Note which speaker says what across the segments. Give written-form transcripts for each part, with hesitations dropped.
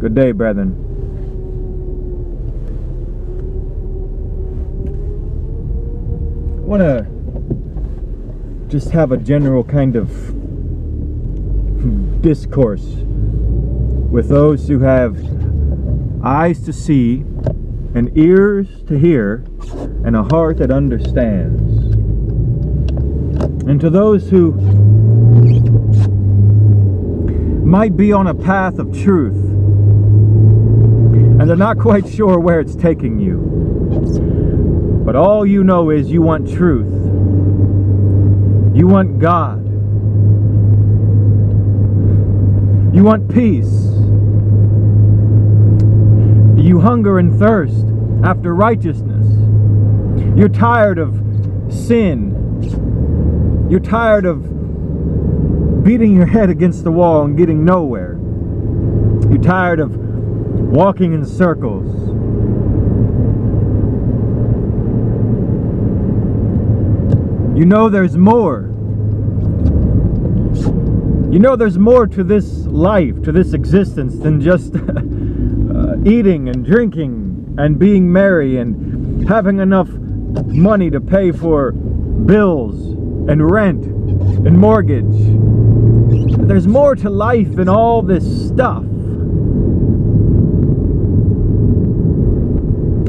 Speaker 1: Good day, brethren. I want to just have a general kind of discourse with those who have eyes to see and ears to hear and a heart that understands. And to those who might be on a path of truth and they're not quite sure where it's taking you, but all you know is you want truth, you want God, you want peace, you hunger and thirst after righteousness, you're tired of sin, you're tired of beating your head against the wall and getting nowhere, you're tired of walking in circles. You know there's more. You know there's more to this life, to this existence than just eating and drinking and being merry and having enough money to pay for bills and rent and mortgage. There's more to life than all this stuff.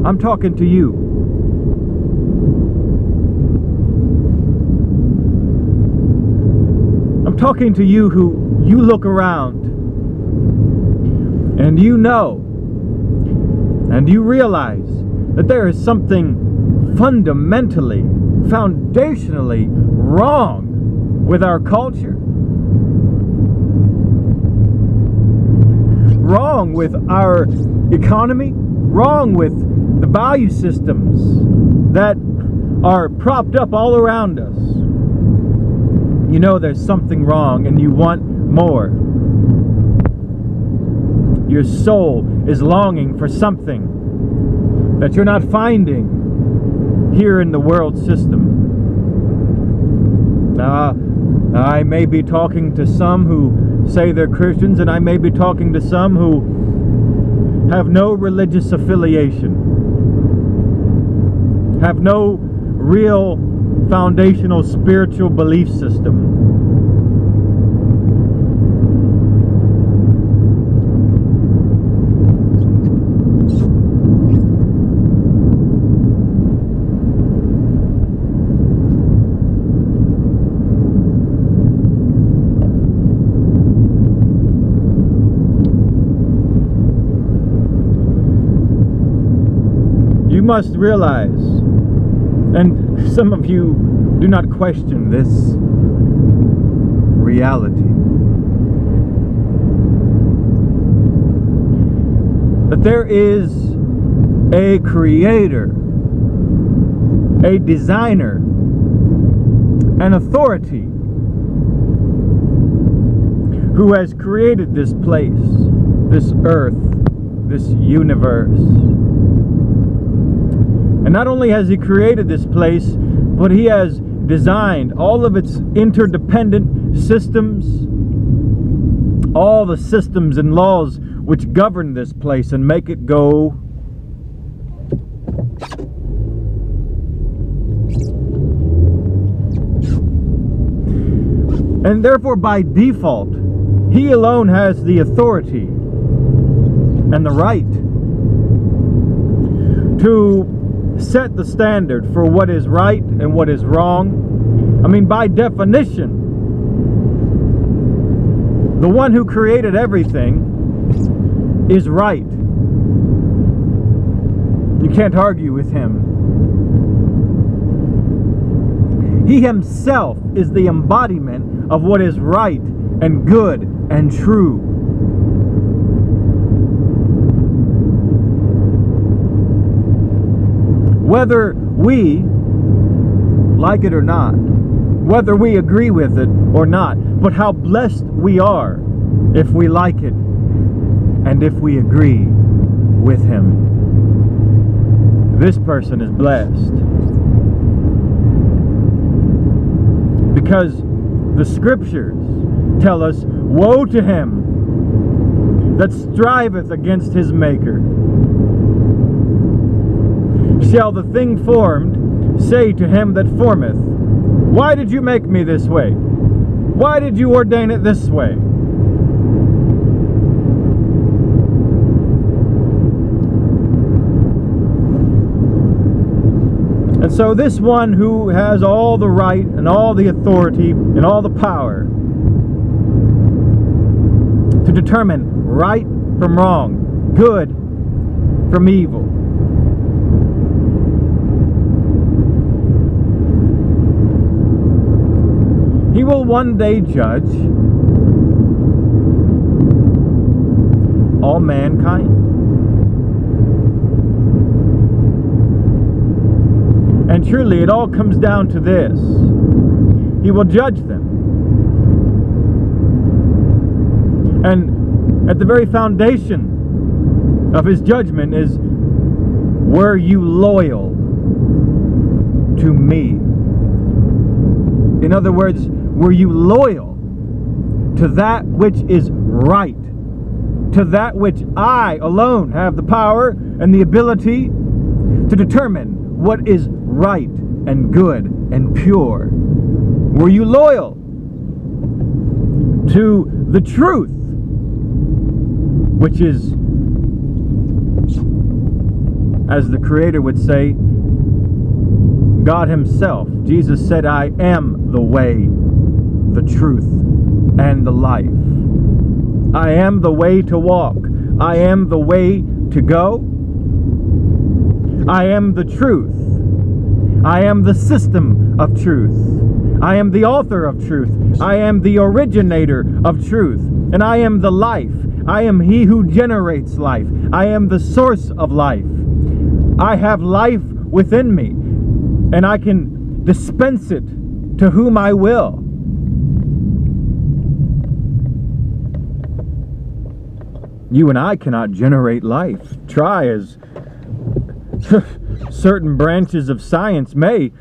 Speaker 1: I'm talking to you. I'm talking to you who you look around and you know and you realize that there is something fundamentally, foundationally wrong with our culture. Wrong with our economy, wrong with the value systems that are propped up all around us. You know there's something wrong and you want more. Your soul is longing for something that you're not finding here in the world system. I may be talking to some who say they're Christians, and I may be talking to some who have no religious affiliation, have no real foundational spiritual belief system. You must realize, and some of you do not question this reality, that there is a creator, a designer, an authority who has created this place, this earth, this universe. And not only has he created this place, but he has designed all of its interdependent systems, all the systems and laws which govern this place and make it go. And therefore, by default, he alone has the authority and the right to set the standard for what is right and what is wrong. I mean, by definition, the one who created everything is right. You can't argue with him. He himself is the embodiment of what is right and good and true. Whether we like it or not, whether we agree with it or not, but how blessed we are if we like it and if we agree with him. This person is blessed. Because the scriptures tell us, woe to him that striveth against his Maker? Shall the thing formed say to him that formeth, Why did you make me this way? Why did you ordain it this way? And so this one who has all the right and all the authority and all the power to determine right from wrong, good from evil, he will one day judge all mankind. And truly, it all comes down to this. He will judge them. And at the very foundation of his judgment is, were you loyal to me? In other words, were you loyal to that which is right, to that which I alone have the power and the ability to determine what is right and good and pure? Were you loyal to the truth, which is, as the Creator would say, God Himself? Jesus said, I am the way, the truth, and the life. I am the way to walk. I am the way to go. I am the truth. I am the system of truth. I am the author of truth. I am the originator of truth. And I am the life. I am He who generates life. I am the source of life. I have life within me, and I can dispense it to whom I will. You and I cannot generate life. Try as certain branches of science may.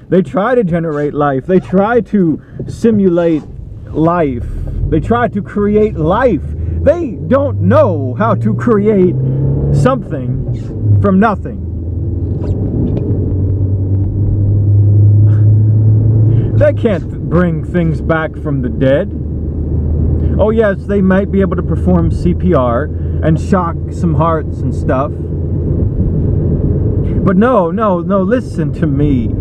Speaker 1: They try to generate life. They try to simulate life. They try to create life. They don't know how to create something from nothing. They can't bring things back from the dead. Oh yes, they might be able to perform CPR and shock some hearts and stuff. But no, listen to me.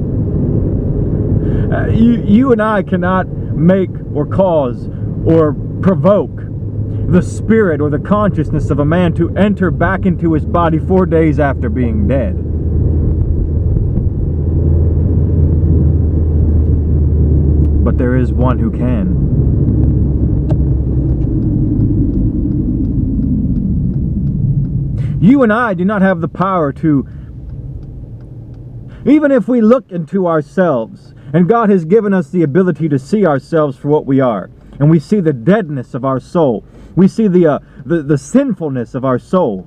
Speaker 1: You and I cannot make or cause or provoke the spirit or the consciousness of a man to enter back into his body 4 days after being dead. But there is one who can. You and I do not have the power to, even if we look into ourselves, and God has given us the ability to see ourselves for what we are, and we see the deadness of our soul, we see the sinfulness of our soul,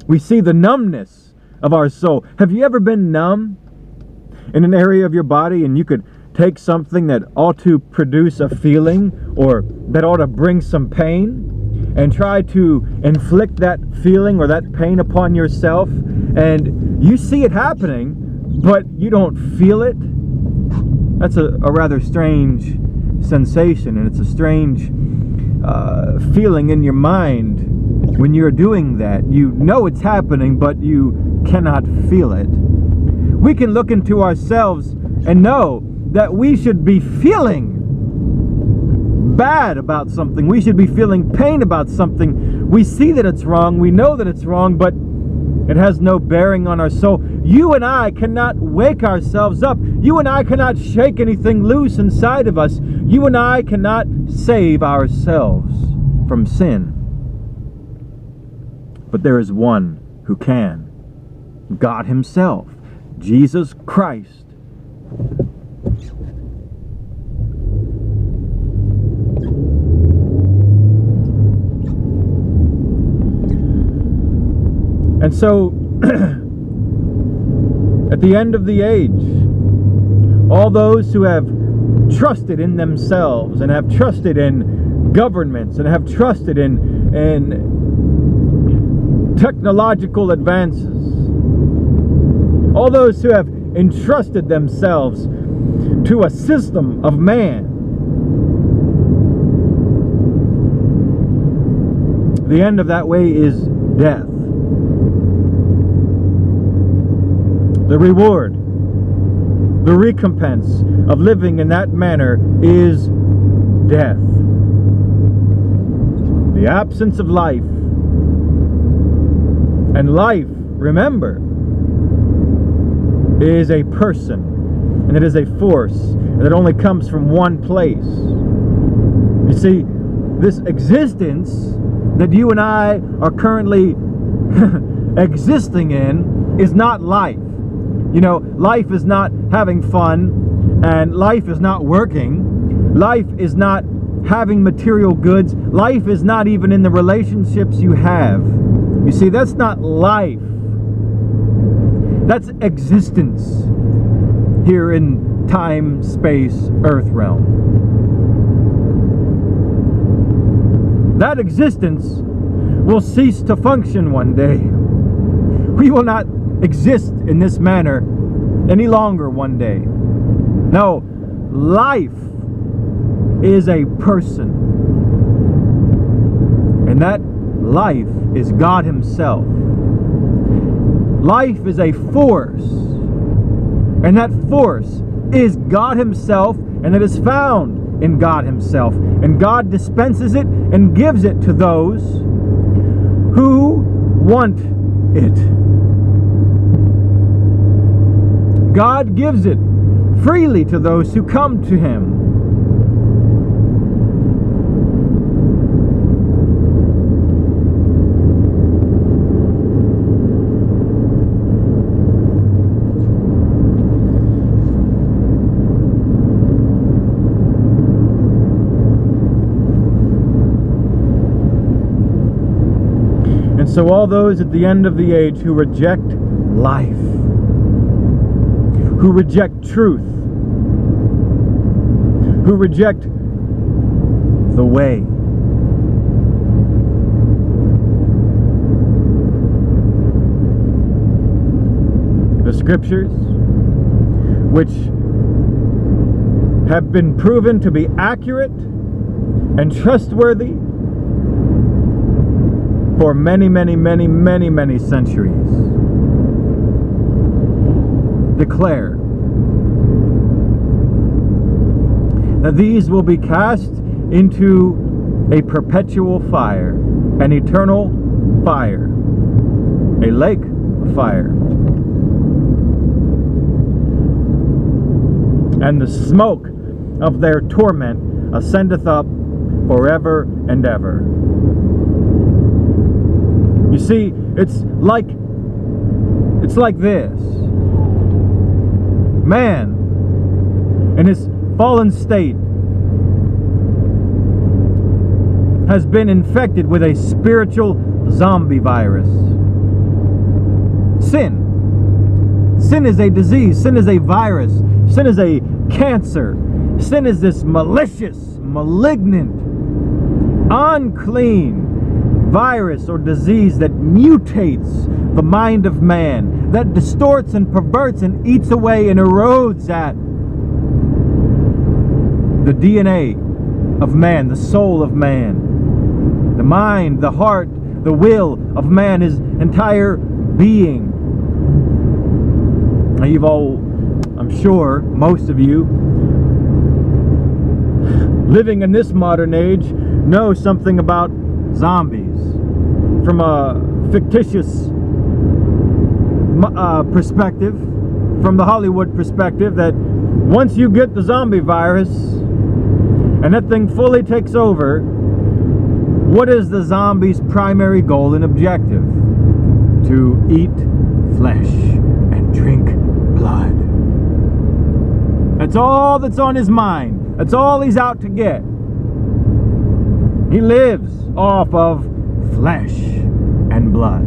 Speaker 1: we see the numbness of our soul. Have you ever been numb in an area of your body, and you could take something that ought to produce a feeling, or that ought to bring some pain, and try to inflict that feeling or that pain upon yourself, and you see it happening, but you don't feel it? That's a rather strange sensation, and it's a strange feeling in your mind when you're doing that. You know it's happening, but you cannot feel it. We can look into ourselves and know that we should be feeling bad about something. We should be feeling pain about something. We see that it's wrong. We know that it's wrong, but it has no bearing on our soul. You and I cannot wake ourselves up. You and I cannot shake anything loose inside of us. You and I cannot save ourselves from sin. But there is one who can. God Himself, Jesus Christ. And so, at the end of the age, all those who have trusted in themselves and have trusted in governments and have trusted in technological advances, all those who have entrusted themselves to a system of man, the end of that way is death. The reward, the recompense of living in that manner is death. The absence of life. And life, remember, is a person, and it is a force that only comes from one place. You see, this existence that you and I are currently existing in is not life. You know, life is not having fun, and life is not working. Life is not having material goods. Life is not even in the relationships you have. You see, that's not life. That's existence here in time, space, earth realm. That existence will cease to function one day. We will not exist in this manner any longer one day. No, life is a person, and that life is God Himself. Life is a force, and that force is God Himself, and it is found in God Himself, and God dispenses it and gives it to those who want it. God gives it freely to those who come to Him. And so all those at the end of the age who reject life, who reject truth, who reject the way, the scriptures, which have been proven to be accurate and trustworthy for many, many, many, many, many centuries, declare that these will be cast into a perpetual fire, an eternal fire, a lake of fire. And the smoke of their torment ascendeth up forever and ever. You see, it's like this. Man, in his fallen state, has been infected with a spiritual zombie virus. Sin. Sin is a disease. Sin is a virus. Sin is a cancer. Sin is this malicious, malignant, unclean virus or disease that mutates the mind of man, that distorts and perverts and eats away and erodes at the DNA of man, the soul of man, the mind, the heart, the will of man, his entire being. Now you've all, I'm sure, most of you, living in this modern age, know something about zombies from a fictitious perspective, from the Hollywood perspective, that once you get the zombie virus and that thing fully takes over, what is the zombie's primary goal and objective? To eat flesh and drink blood. That's all that's on his mind. That's all he's out to get. He lives off of flesh and blood.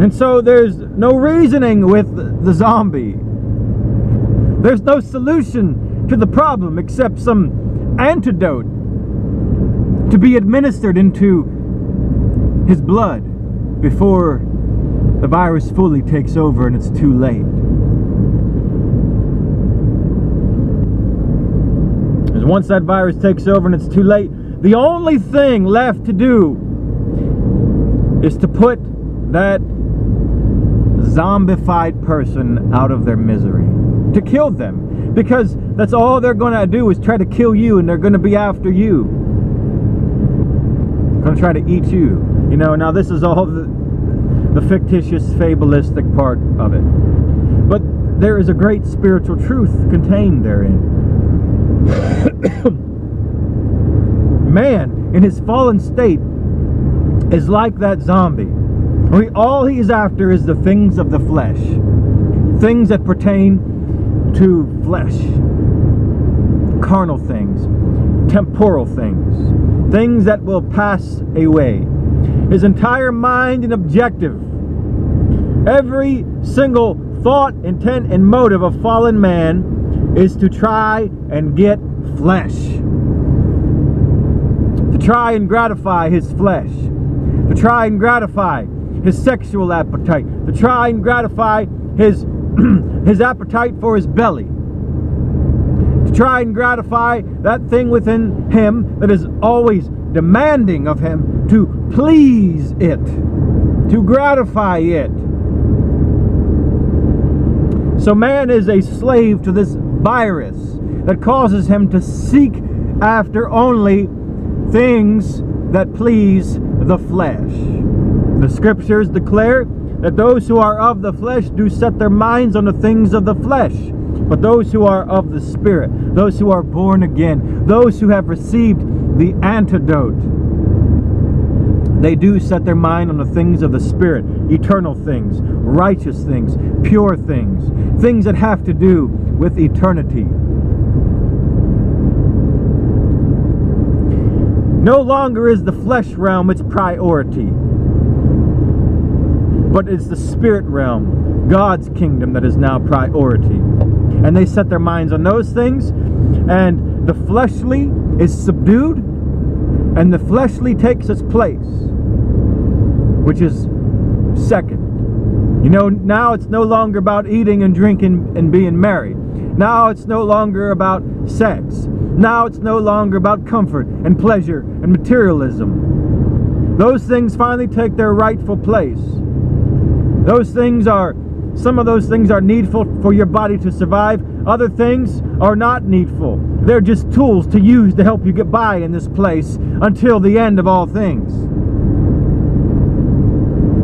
Speaker 1: And so there's no reasoning with the zombie. There's no solution to the problem except some antidote to be administered into his blood before the virus fully takes over and it's too late. Because once that virus takes over and it's too late, the only thing left to do is to put that zombified person out of their misery. To kill them. Because that's all they're going to do is try to kill you, and they're going to be after you. They're going to try to eat you. You know, now this is all the fictitious, fabulistic part of it. But there is a great spiritual truth contained therein. Man, in his fallen state, is like that zombie. All he is after is the things of the flesh. Things that pertain to flesh. Carnal things. Temporal things. Things that will pass away. His entire mind and objective, every single thought, intent, and motive of fallen man is to try and get flesh. To try and gratify his flesh. To try and gratify his sexual appetite. To try and gratify his appetite for his belly. To try and gratify that thing within him that is always demanding of him to please it, to gratify it. So man is a slave to this virus that causes him to seek after only things that please the flesh. The scriptures declare that those who are of the flesh do set their minds on the things of the flesh. But those who are of the Spirit, those who are born again, those who have received the antidote, they do set their mind on the things of the Spirit, eternal things, righteous things, pure things, things that have to do with eternity. No longer is the flesh realm its priority, but it's the spirit realm, God's kingdom, that is now priority. And they set their minds on those things, and the fleshly is subdued, and the fleshly takes its place, which is second. You know, now it's no longer about eating and drinking and being married. Now it's no longer about sex. Now it's no longer about comfort and pleasure and materialism. Those things finally take their rightful place. Some of those things are needful for your body to survive. Other things are not needful. They're just tools to use to help you get by in this place until the end of all things.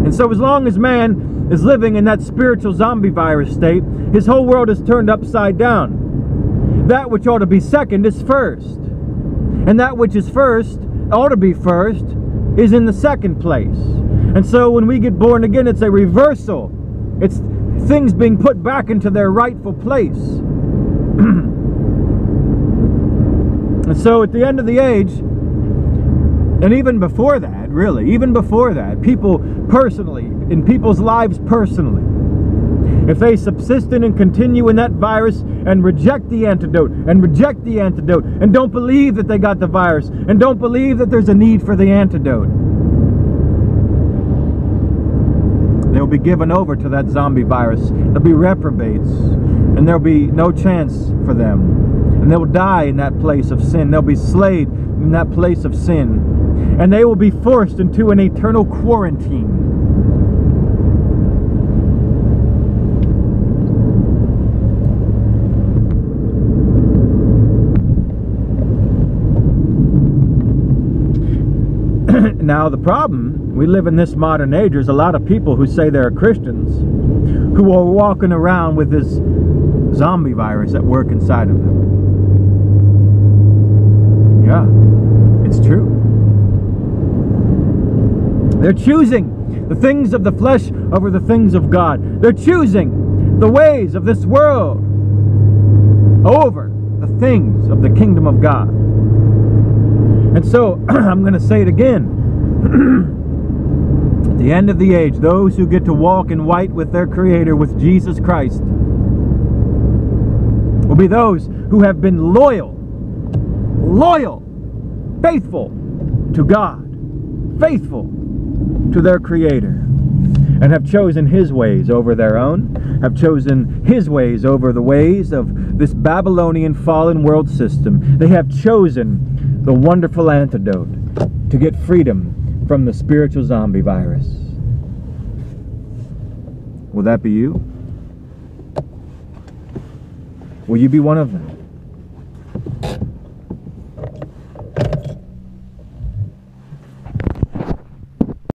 Speaker 1: And so as long as man is living in that spiritual zombie virus state, his whole world is turned upside down. That which ought to be second is first. And that which is first, ought to be first, is in the second place. And so when we get born again, it's a reversal. It's things being put back into their rightful place. And so at the end of the age, and even before that, really, even before that, people personally, in people's lives personally, if they subsist in and continue in that virus and reject the antidote, and don't believe that they got the virus, and don't believe that there's a need for the antidote, they'll be given over to that zombie virus. They'll be reprobates, and there'll be no chance for them. And they will die in that place of sin. They'll be slayed in that place of sin. And they will be forced into an eternal quarantine. Now the problem, we live in this modern age, there's a lot of people who say they're Christians who are walking around with this zombie virus at work inside of them. Yeah, it's true. They're choosing the things of the flesh over the things of God. They're choosing the ways of this world over the things of the kingdom of God. And so, I'm going to say it again. At the end of the age, those who get to walk in white with their Creator, with Jesus Christ, will be those who have been loyal, faithful to God, faithful to their Creator, and have chosen His ways over their own, have chosen His ways over the ways of this Babylonian fallen world system. They have chosen the wonderful antidote to get freedom from the spiritual zombie virus. Will that be you? Will you be one of them?